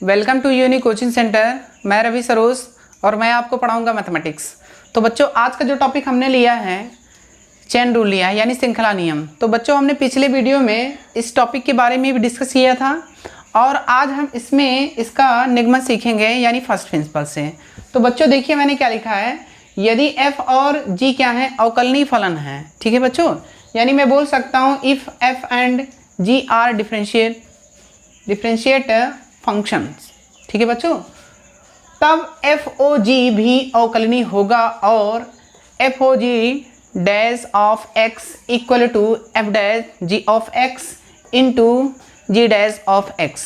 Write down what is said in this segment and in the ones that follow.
Welcome to uni coaching centre. मैं रवि सरोज और मैं आपको पढ़ाऊंगा मैथमेटिक्स। तो बच्चों आज का जो टॉपिक हमने लिया है चेन रूल लिया है यानी श्रृंखला नियम। तो बच्चों हमने पिछले वीडियो में इस टॉपिक के बारे में भी डिस्कस किया था और आज हम इसमें इसका निगमन सीखेंगे यानी फर्स्ट प्रिंसिपल से। तो बच्चों देखिए मैंने क्या लिखा है, यदि f और g क्या है, अवकलनीय फलन है। ठीक है बच्चों, यानी मैं बोल सकता हूँ if f and g are differentiate functions. ठीक है बच्चों, तब FOG भी अवकलनीय होगा और FOG dash of x equal to f dash g of x into g dash of x।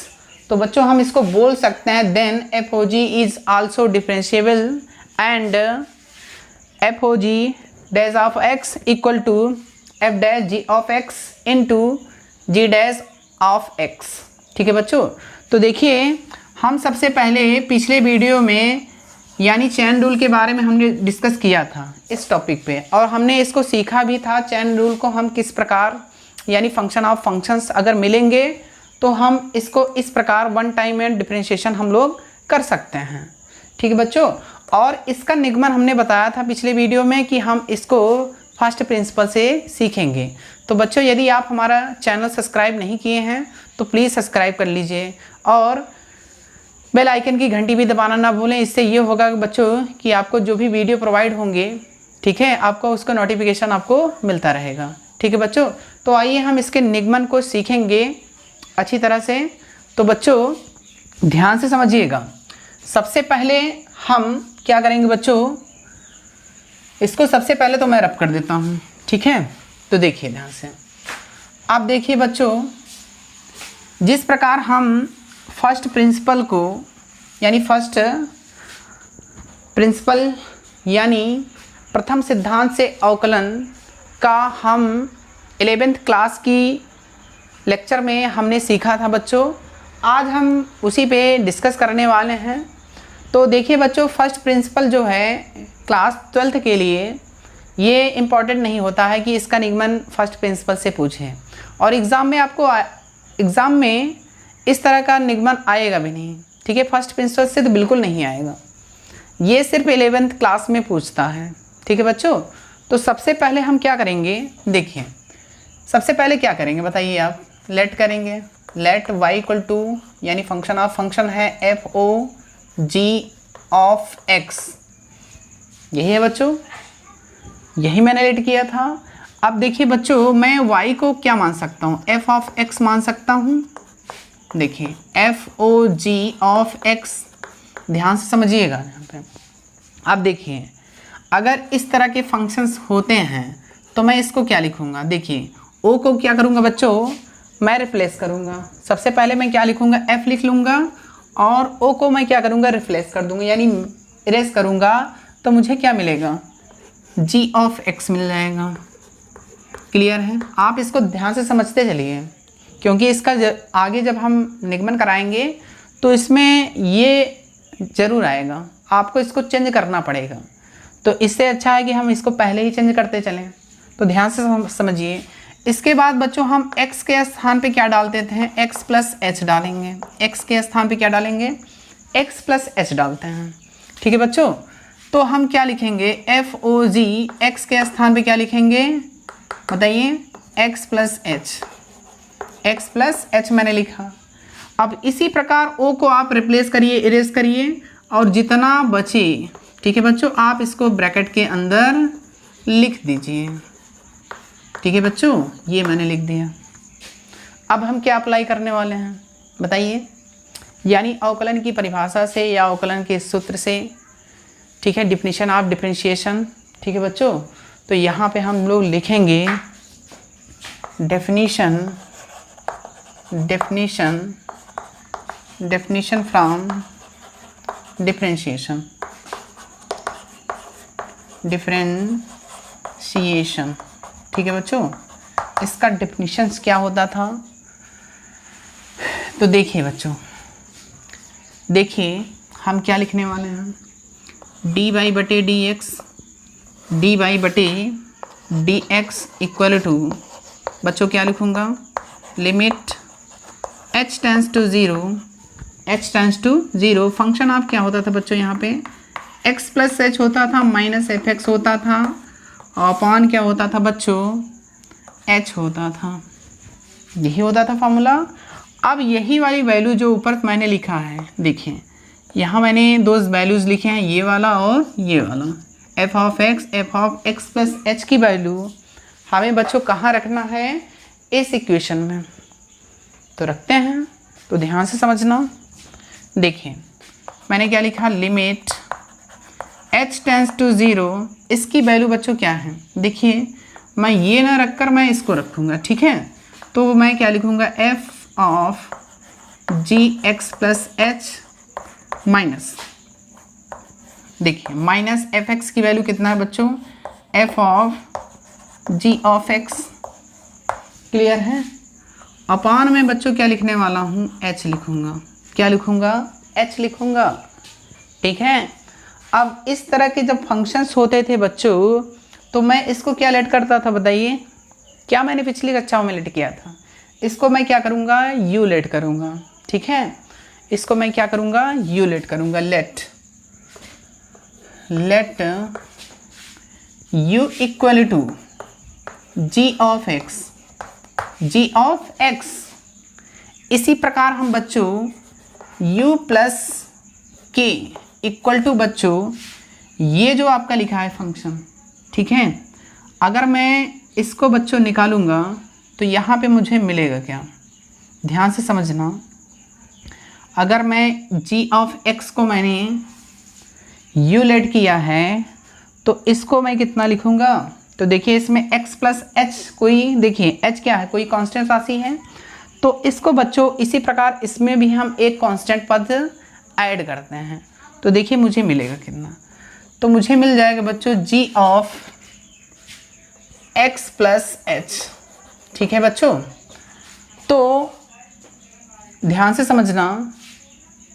तो बच्चों हम इसको बोल सकते हैं then FOG is also differentiable and FOG dash of x equal to f dash g of x into g dash of x। ठीक है बच्चों, तो देखिए हम सबसे पहले पिछले वीडियो में यानी चेन रूल के बारे में हमने डिस्कस किया था इस टॉपिक पे और हमने इसको सीखा भी था। चेन रूल को हम किस प्रकार यानी फंक्शन ऑफ फंक्शंस अगर मिलेंगे तो हम इसको इस प्रकार वन टाइम एंड डिफरेंशिएशन हम लोग कर सकते हैं। ठीक है बच्चों, और इसका निगमन हमने बताया था पिछले वीडियो में कि हम इसको फर्स्ट प्रिंसिपल से सीखेंगे। तो बच्चों यदि आप हमारा चैनल सब्सक्राइब नहीं किए हैं तो प्लीज़ सब्सक्राइब कर लीजिए और बेल आइकन की घंटी भी दबाना ना भूलें। इससे ये होगा बच्चों कि आपको जो भी वीडियो प्रोवाइड होंगे, ठीक है, आपको उसका नोटिफिकेशन आपको मिलता रहेगा। ठीक है बच्चों, तो आइए हम इसके निगमन को सीखेंगे अच्छी तरह से। तो बच्चों ध्यान से समझिएगा। सबसे पहले हम क्या करेंगे बच्चों, इसको सबसे पहले तो मैं रब कर देता हूँ। ठीक है, तो देखिए ध्यान से। आप देखिए बच्चों, जिस प्रकार हम फर्स्ट प्रिंसिपल को यानी फर्स्ट प्रिंसिपल यानी प्रथम सिद्धांत से अवकलन का हम 11th क्लास की लेक्चर में हमने सीखा था बच्चों, आज हम उसी पे डिस्कस करने वाले हैं। तो देखिए बच्चों, फर्स्ट प्रिंसिपल जो है क्लास 12th के लिए ये इम्पॉर्टेंट नहीं होता है कि इसका निगमन फर्स्ट प्रिंसिपल से पूछें और एग्ज़ाम में आपको एग्ज़ाम में इस तरह का निगमन आएगा भी नहीं। ठीक है, फर्स्ट प्रिंसिपल से तो बिल्कुल नहीं आएगा, ये सिर्फ 11th क्लास में पूछता है। ठीक है बच्चों, तो सबसे पहले हम क्या करेंगे, देखिए सबसे पहले क्या करेंगे बताइए आप, लेट करेंगे। लेट y इक्वल टू यानी फंक्शन ऑफ फंक्शन है FOG ऑफ x, यही है बच्चों, यही मैंने लेट किया था। अब देखिए बच्चों, मैं y को क्या मान सकता हूँ, f ऑफ x मान सकता हूँ। देखिए FOG ऑफ x, ध्यान से समझिएगा यहाँ पे। अब देखिए अगर इस तरह के फंक्शंस होते हैं तो मैं इसको क्या लिखूँगा, देखिए o को क्या करूँगा बच्चों, मैं रिप्लेस करूँगा। सबसे पहले मैं क्या लिखूँगा, f लिख लूँगा और o को मैं क्या करूँगा, रिप्लेस कर दूँगा यानी इरेज करूँगा। तो मुझे क्या मिलेगा, g ऑफ x मिल जाएगा। क्लियर है, आप इसको ध्यान से समझते चलिए क्योंकि इसका आगे जब हम निगमन कराएंगे तो इसमें ये ज़रूर आएगा, आपको इसको चेंज करना पड़ेगा। तो इससे अच्छा है कि हम इसको पहले ही चेंज करते चलें। तो ध्यान से समझिए। इसके बाद बच्चों हम x के स्थान पे क्या डाल देते हैं, x प्लस h डालेंगे। x के स्थान पे क्या डालेंगे, x प्लस h डालते हैं। ठीक है बच्चों, तो हम क्या लिखेंगे, FOG x के स्थान पे क्या लिखेंगे बताइए, x प्लस h मैंने लिखा। अब इसी प्रकार o को आप रिप्लेस करिए, इरेज करिए और जितना बचे, ठीक है बच्चों, आप इसको ब्रैकेट के अंदर लिख दीजिए। ठीक है बच्चों, ये मैंने लिख दिया। अब हम क्या अप्लाई करने वाले हैं बताइए, यानी अवकलन की परिभाषा से या अवकलन के सूत्र से। ठीक है, डिफिनीशन ऑफ डिफरेंशिएशन। ठीक है बच्चों, तो यहाँ पे हम लोग लिखेंगे डेफिनीशन फ्रॉम डिफरेंशिएशन। ठीक है बच्चों, इसका डिफिनीशंस क्या होता था, तो देखिए बच्चों, देखिए हम क्या लिखने वाले हैं, dy बटे dx इक्वल टू बच्चों क्या लिखूँगा, limit h tends to 0 h tends to 0, function of क्या होता था बच्चों यहाँ पे x प्लस एच होता था माइनस fx होता था और अपॉन क्या होता था बच्चों h होता था, यही होता था फॉर्मूला। अब यही वाली वैल्यू जो ऊपर मैंने लिखा है, देखिए यहाँ मैंने दो वैल्यूज़ लिखे हैं, ये वाला और ये वाला, f of x plus H की वैल्यू हमें बच्चों कहाँ रखना है, इस इक्वेशन में। तो रखते हैं, तो ध्यान से समझना। देखिए मैंने क्या लिखा, लिमिट h टेंड्स टू 0, इसकी वैल्यू बच्चों क्या है, देखिए मैं ये ना रखकर मैं इसको रखूँगा, ठीक है। तो मैं क्या लिखूँगा, f of gx plus h minus, देखिए माइनस fx की वैल्यू कितना है बच्चों, f of g of x, clear है। अपान में बच्चों क्या लिखने वाला हूँ, h लिखूँगा, क्या लिखूँगा, h लिखूँगा, ठीक है। अब इस तरह के जब फंक्शंस होते थे बच्चों, तो मैं इसको क्या लेट करता था बताइए, क्या मैंने पिछली कक्षाओं में लेट किया था, इसको मैं क्या करूँगा, u लेट करूँगा, ठीक है। इसको मैं क्या करूँगा, u लेट करूँगा, let u equal to g of x। इसी प्रकार हम बच्चों u plus k equal to बच्चों ये जो आपका लिखा है फंक्शन, ठीक है, अगर मैं इसको बच्चों निकालूंगा तो यहाँ पे मुझे मिलेगा क्या, ध्यान से समझना। अगर मैं g ऑफ x को मैंने u लेट किया है तो इसको मैं कितना लिखूँगा, तो देखिए इसमें x प्लस एच, कोई देखिए h क्या है, कोई कांस्टेंट राशि है, तो इसको बच्चों इसी प्रकार इसमें भी हम एक कांस्टेंट पद ऐड करते हैं। तो देखिए मुझे मिलेगा कितना, तो मुझे मिल जाएगा बच्चों g of x plus H, ठीक है बच्चों। तो ध्यान से समझना,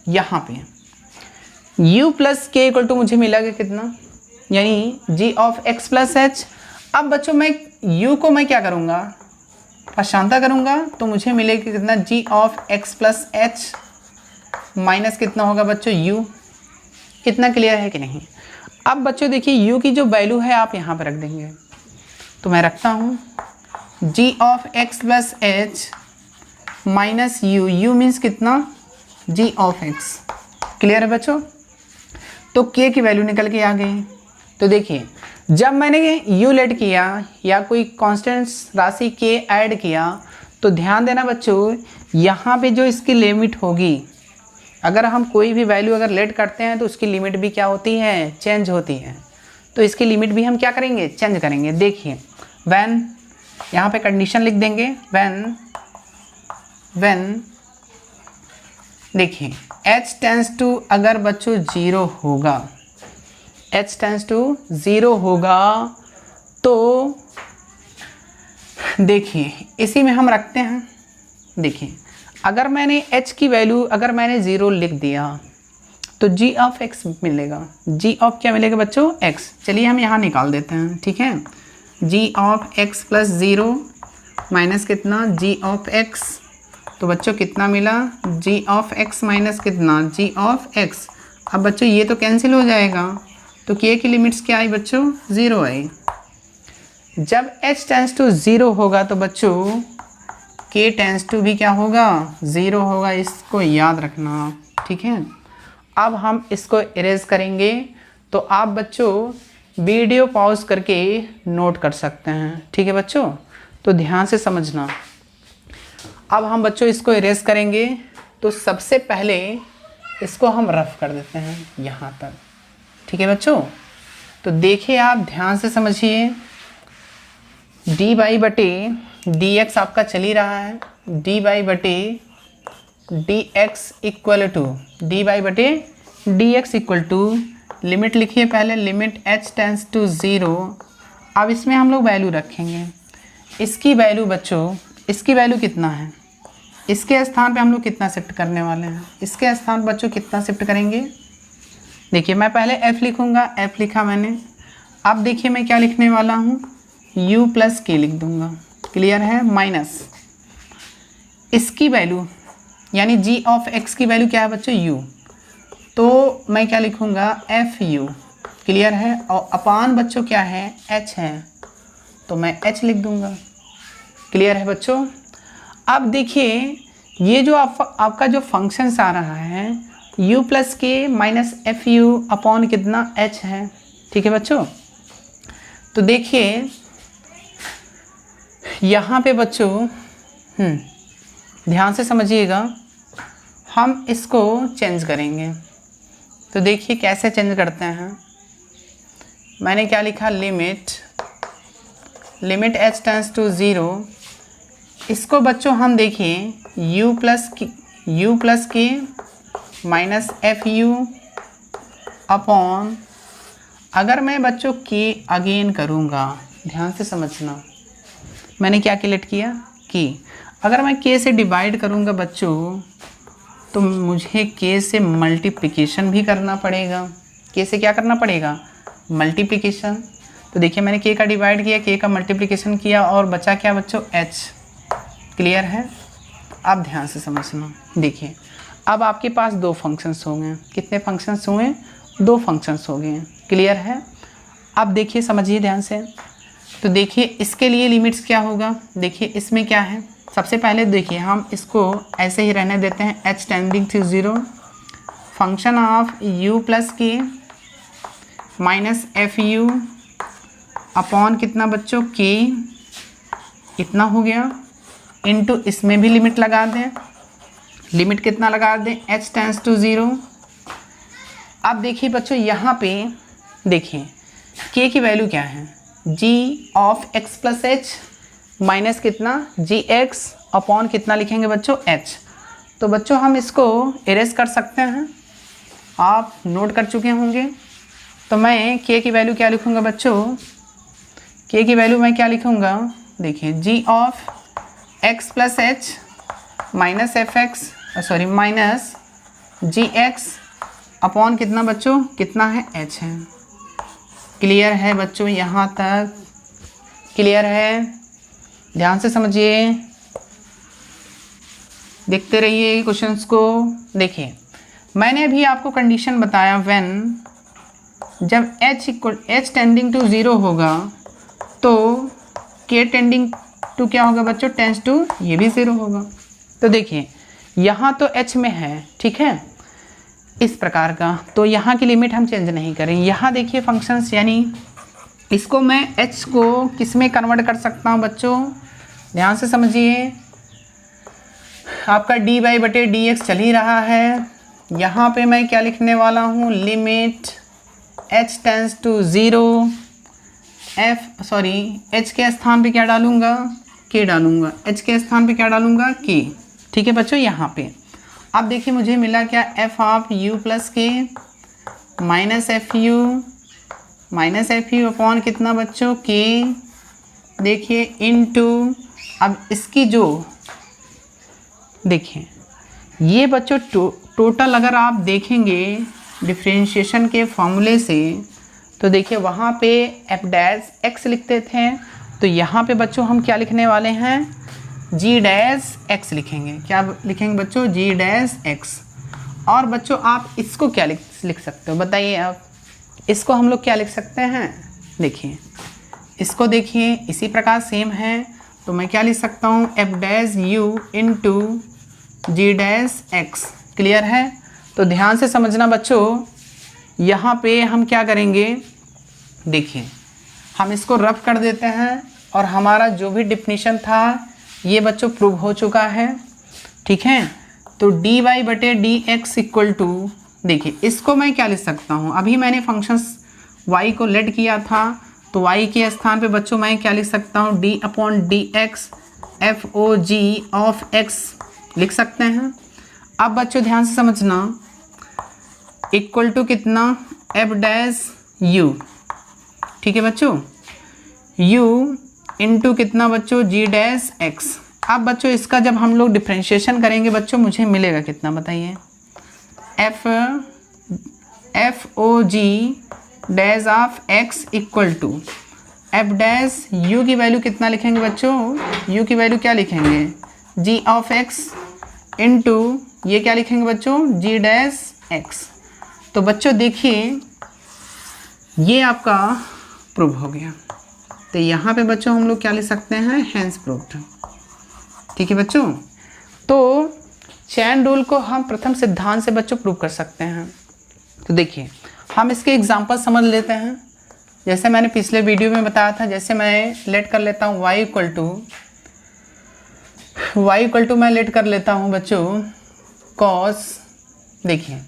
यहाँ पे u प्लस के इक्वल टू मुझे मिलेगा कितना, यानी g of x plus H. अब बच्चों मैं u को मैं क्या करूँगा, अशांता करूँगा, तो मुझे मिलेगा कितना, g of x plus h minus कितना होगा बच्चों u। कितना क्लियर है कि नहीं। अब बच्चों देखिए u की जो वैल्यू है आप यहाँ पर रख देंगे, तो मैं रखता हूँ g of x plus h minus u means कितना, g ऑफ x, क्लियर है बच्चों। तो k की वैल्यू निकल के आ गई। तो देखिए जब मैंने u लेट किया या कोई कांस्टेंट राशि k ऐड किया, तो ध्यान देना बच्चों यहाँ पे जो इसकी लिमिट होगी, अगर हम कोई भी वैल्यू अगर लेट करते हैं तो उसकी लिमिट भी क्या होती है, चेंज होती है। तो इसकी लिमिट भी हम क्या करेंगे, चेंज करेंगे। देखिए व्हेन, यहाँ पे कंडीशन लिख देंगे, व्हेन देखिए h टेंड्स टू, अगर बच्चों 0 होगा, h टेंड्स टू 0 होगा, तो देखिए इसी में हम रखते हैं। देखिए अगर मैंने h की वैल्यू अगर मैंने 0 लिख दिया तो g ऑफ x मिलेगा, g ऑफ क्या मिलेगा बच्चों, x। चलिए हम यहाँ निकाल देते हैं, ठीक है। g of x plus 0 minus कितना, g ऑफ x, तो बच्चों कितना मिला, g ऑफ x माइनस कितना, g ऑफ x। अब बच्चों ये तो कैंसिल हो जाएगा, तो k की लिमिट्स क्या आई बच्चों, 0 आई। जब h टेंड्स टू 0 होगा तो बच्चों k टेंड्स टू भी क्या होगा, 0 होगा, इसको याद रखना, ठीक है। अब हम इसको इरेज करेंगे, तो आप बच्चों वीडियो पॉज करके नोट कर सकते हैं, ठीक है बच्चों। तो ध्यान से समझना। अब हम बच्चों इसको इरेज करेंगे, तो सबसे पहले इसको हम रफ कर देते हैं यहाँ तक, ठीक है बच्चों। तो देखिए आप ध्यान से समझिए, डी वाई बटे डी एक्स आपका चल ही रहा है, डी वाई बटे d x equal to d y बटे d x equal to, limit लिखिए पहले, लिमिट h टेंड्स टू 0। अब इसमें हम लोग वैल्यू रखेंगे, इसकी वैल्यू बच्चों, इसकी वैल्यू कितना है, इसके स्थान पे हम लोग कितना शिफ्ट करने वाले हैं, इसके स्थान बच्चों कितना शिफ्ट करेंगे। देखिए मैं पहले f लिखूँगा, f लिखा मैंने। अब देखिए मैं क्या लिखने वाला हूँ, u प्लस k लिख दूँगा, क्लियर है, माइनस इसकी वैल्यू, यानी g ऑफ x की वैल्यू क्या है बच्चों u, तो मैं क्या लिखूँगा एफ यू, क्लियर है। और अपान बच्चों क्या है h है, तो मैं h लिख दूँगा, क्लियर है बच्चों। अब देखिए ये जो आपका जो फंक्शंस आ रहा है u plus k minus f u upon कितना h है, ठीक है बच्चों। तो देखिए यहाँ पे बच्चों ध्यान से समझिएगा, हम इसको चेंज करेंगे। तो देखिए कैसे चेंज करते हैं। मैंने क्या लिखा, लिमिट h टेंड्स टू 0। इसको बच्चों हम देखिए u plus k minus f u upon, अगर मैं बच्चों k अगेन करूँगा, ध्यान से समझना, मैंने क्या कैलकुलेट किया कि अगर मैं k से डिवाइड करूँगा बच्चों, तो मुझे k से मल्टीप्लिकेशन भी करना पड़ेगा। k से क्या करना पड़ेगा, मल्टीप्लिकेशन। तो देखिए मैंने k का डिवाइड किया, k का मल्टीप्लिकेशन किया और बचा क्या बच्चों h, क्लियर है। अब ध्यान से समझना, देखिए अब आपके पास दो फंक्शंस हो गए। कितने फंक्शंस हुए, दो फंक्शंस हो गए, क्लियर है। अब देखिए समझिए ध्यान से। तो देखिए इसके लिए लिमिट्स क्या होगा, देखिए इसमें क्या है, सबसे पहले देखिए हम इसको ऐसे ही रहने देते हैं, h tending to 0 function of u plus k minus f u upon कितना बच्चों k, इतना हो गया, इनटू इसमें भी लिमिट लगा दें, लिमिट कितना लगा दें, h टेंड्स टू 0। अब देखिए बच्चों यहाँ पे देखिए k की वैल्यू क्या है, g of x plus h minus कितना जी एक्स अपॉन कितना लिखेंगे बच्चों h। तो बच्चों हम इसको इरेज कर सकते हैं, आप नोट कर चुके होंगे। तो मैं k की वैल्यू क्या लिखूँगा बच्चों, k की वैल्यू मैं क्या लिखूँगा, देखिए g of x plus h minus f x minus g x upon कितना बच्चों, कितना है h है, क्लियर है बच्चों, यहाँ तक क्लियर है। ध्यान से समझिए, देखते रहिए क्वेश्चंस को। देखिए मैंने अभी आपको कंडीशन बताया, व्हेन जब h टेंडिंग टू 0 होगा तो k टेंडिंग टू क्या होगा बच्चों, टेंड्स टू, ये भी 0 होगा। तो देखिए यहाँ तो h में है, ठीक है, इस प्रकार का, तो यहाँ की लिमिट हम चेंज नहीं करेंगे। यहाँ देखिए फंक्शंस, यानी इसको मैं h को किस में कन्वर्ट कर सकता हूँ बच्चों, ध्यान से समझिए। आपका dy बटे dx चल ही रहा है, यहाँ पे मैं क्या लिखने वाला हूँ, limit h tends to 0 h के स्थान पे क्या डालूँगा, k डालूँगा, h के स्थान पे क्या डालूँगा, k, ठीक है बच्चों। यहाँ पे अब देखिए मुझे मिला क्या, f of u plus k minus f u upon कितना बच्चों k, देखिए इनटू, अब इसकी जो देखिए ये बच्चों टोटल अगर आप देखेंगे डिफरेंशिएशन के फॉर्मूले से, तो देखिए वहाँ पे f डैश x लिखते थे, तो यहाँ पे बच्चों हम क्या लिखने वाले हैं, g डैश x लिखेंगे। क्या लिखेंगे बच्चों, g डैश x। और बच्चों आप इसको क्या लिख सकते हो बताइए, आप इसको हम लोग क्या लिख सकते हैं, देखिए इसको देखिए इसी प्रकार सेम है, तो मैं क्या लिख सकता हूँ, f डैश u इंटू जी डैश x, क्लियर है। तो ध्यान से समझना बच्चों, यहाँ पे हम क्या करेंगे, देखिए हम इसको रफ कर देते हैं और हमारा जो भी डिफिनीशन था ये बच्चों प्रूव हो चुका है, ठीक है। तो dy बटे डी एक्स इक्वल टू, देखिए इसको मैं क्या लिख सकता हूँ, अभी मैंने फंक्शंस y को लेट किया था, तो y के स्थान पे बच्चों मैं क्या लिख सकता हूँ, d upon d x f o g of x लिख सकते हैं। अब बच्चों ध्यान से समझना, इक्वल टू कितना, f डैश u, ठीक है बच्चों, u इंटू कितना बच्चों, g डैश x। अब बच्चों इसका जब हम लोग डिफ्रेंशिएशन करेंगे बच्चों मुझे मिलेगा कितना बताइए, f o g dash of x equal to f dash u की वैल्यू कितना लिखेंगे बच्चों, u की वैल्यू क्या लिखेंगे, g ऑफ x इनटू ये क्या लिखेंगे बच्चों, g डैश x। तो बच्चों देखिए ये आपका प्रूव हो गया। तो यहाँ पे बच्चों हम लोग क्या लिख सकते हैं, हैंस प्रूव्ड। ठीक है बच्चों, तो चैन रूल को हम प्रथम सिद्धांत से बच्चों प्रूव कर सकते हैं। तो देखिए हम इसके एग्जांपल समझ लेते हैं। जैसे मैंने पिछले वीडियो में बताया था, जैसे मैं लेट कर लेता हूँ y इक्वल टू मैं लेट कर लेता हूँ बच्चों cos, देखिए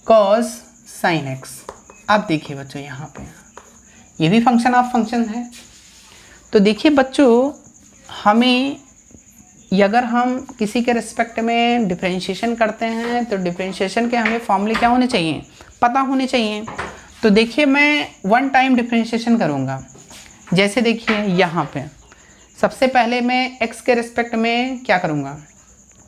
cos sin x। अब देखिए बच्चों यहाँ पे ये भी फंक्शन ऑफ फंक्शन है। तो देखिए बच्चों हमें अगर हम किसी के रिस्पेक्ट में डिफरेंशिएशन करते हैं तो डिफरेंशिएशन के हमें फॉर्मूले क्या होने चाहिए, पता होने चाहिए। तो देखिए मैं वन टाइम डिफरेंशिएशन करूँगा। जैसे देखिए यहाँ पे सबसे पहले मैं x के रिस्पेक्ट में क्या करूँगा,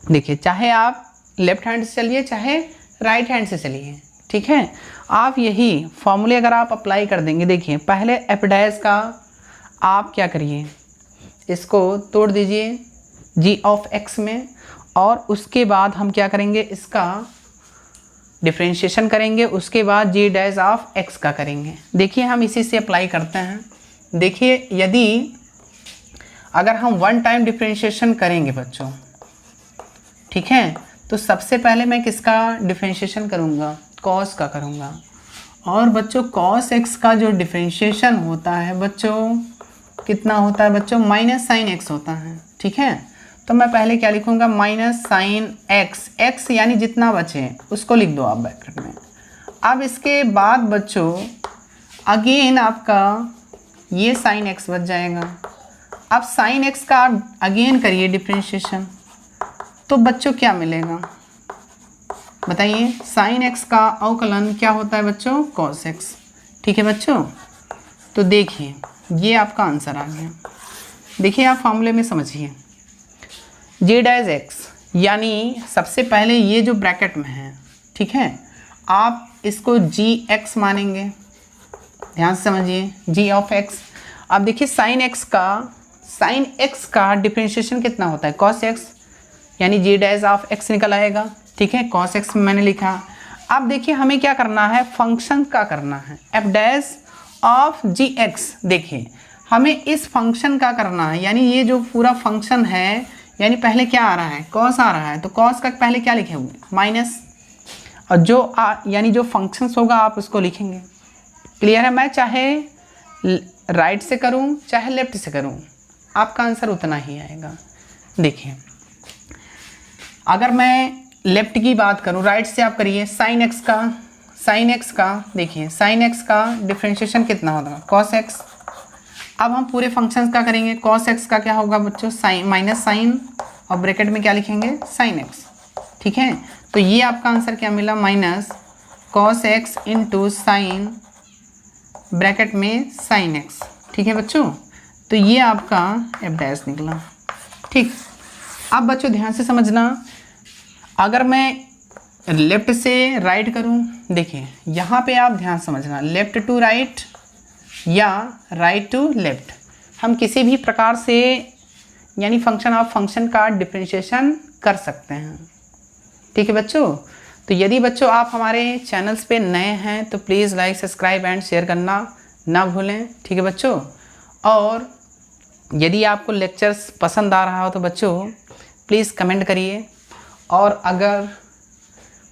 देखिए चाहे आप लेफ्ट हैंड से चलिए चाहे राइट हैंड से चलिए, ठीक है। आप यही फॉर्मूले अगर आप अप्लाई कर देंगे, देखिए पहले एफ डैश का आप क्या करिए, इसको तोड़ दीजिए g ऑफ x में, और उसके बाद हम क्या करेंगे, इसका डिफरेंशिएशन करेंगे, उसके बाद g डैश ऑफ x का करेंगे। देखिए हम इसी से अप्लाई करते हैं। देखिए यदि अगर हम वन टाइम डिफरेंशिएशन करेंगे बच्चों, ठीक है, तो सबसे पहले मैं किसका डिफरेंशिएशन करूँगा, cos का करूँगा। और बच्चों cos x का जो डिफरेंशिएशन होता है बच्चों कितना होता है बच्चों, माइनस साइन x होता है, ठीक है। तो मैं पहले क्या लिखूँगा, माइनस साइन x, x यानी जितना बचे उसको लिख दो आप ब्रैकेट में। अब इसके बाद बच्चों अगेन आपका ये साइन x बच जाएगा। अब साइन x का आप अगेन करिए डिफरेंशिएशन, तो बच्चों क्या मिलेगा बताइए, साइन x का अवकलन क्या होता है बच्चों, cos x। ठीक है बच्चों, तो देखिए ये आपका आंसर आ गया। देखिए आप फॉर्मूले में समझिए, g डैश x यानी सबसे पहले ये जो ब्रैकेट में है, ठीक है, आप इसको gx मानेंगे, ध्यान से समझिए g ऑफ x। अब देखिए साइन x का डिफरेंशिएशन कितना होता है, cos x, यानी g डैश ऑफ x निकल आएगा, ठीक है, cos x मैंने लिखा। अब देखिए हमें क्या करना है, फंक्शन का करना है, f डैश ऑफ gx। देखिए हमें इस फंक्शन का करना है, यानी ये जो पूरा फंक्शन है, यानी पहले क्या आ रहा है, cos आ रहा है, तो cos का पहले क्या लिखे हुए, माइनस, और जो यानी जो फंक्शंस होगा आप उसको लिखेंगे। क्लियर है, मैं चाहे राइट से करूं चाहे लेफ्ट से करूं आपका आंसर उतना ही आएगा। देखिए अगर मैं लेफ्ट की बात करूं, राइट से आप करिए, साइन एक्स का देखिए साइन एक्स का डिफरेंशिएशन कितना होगा, cos x। अब हम पूरे फंक्शंस का करेंगे, cos x का क्या होगा बच्चों, साइन माइनस साइन, और ब्रैकेट में क्या लिखेंगे, साइन x, ठीक है। तो ये आपका आंसर क्या मिला, minus cos x into sine bracket में साइन x, ठीक है बच्चों। तो ये आपका f डैश निकला, ठीक। अब बच्चों ध्यान से समझना, अगर मैं लेफ्ट से राइट करूं, देखिए यहाँ पे आप ध्यान समझना, लेफ्ट टू राइट या राइट टू लेफ्ट, हम किसी भी प्रकार से यानी फंक्शन ऑफ फंक्शन का डिफरेंशिएशन कर सकते हैं, ठीक है बच्चों। तो यदि बच्चों आप हमारे चैनल्स पे नए हैं तो please like, subscribe and share करना ना भूलें, ठीक है बच्चों। और यदि आपको लेक्चर्स पसंद आ रहा हो तो बच्चों प्लीज़ कमेंट करिए, और अगर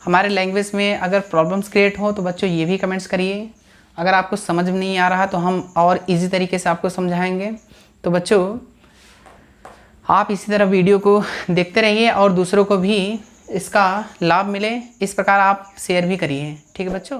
हमारे लैंग्वेज में अगर प्रॉब्लम्स क्रिएट हो तो बच्चों ये भी कमेंट्स करिए। अगर आपको समझ में नहीं आ रहा तो हम और इजी तरीके से आपको समझाएंगे। तो बच्चों आप इसी तरह वीडियो को देखते रहिए और दूसरों को भी इसका लाभ मिले, इस प्रकार आप शेयर भी करिए, ठीक है बच्चों।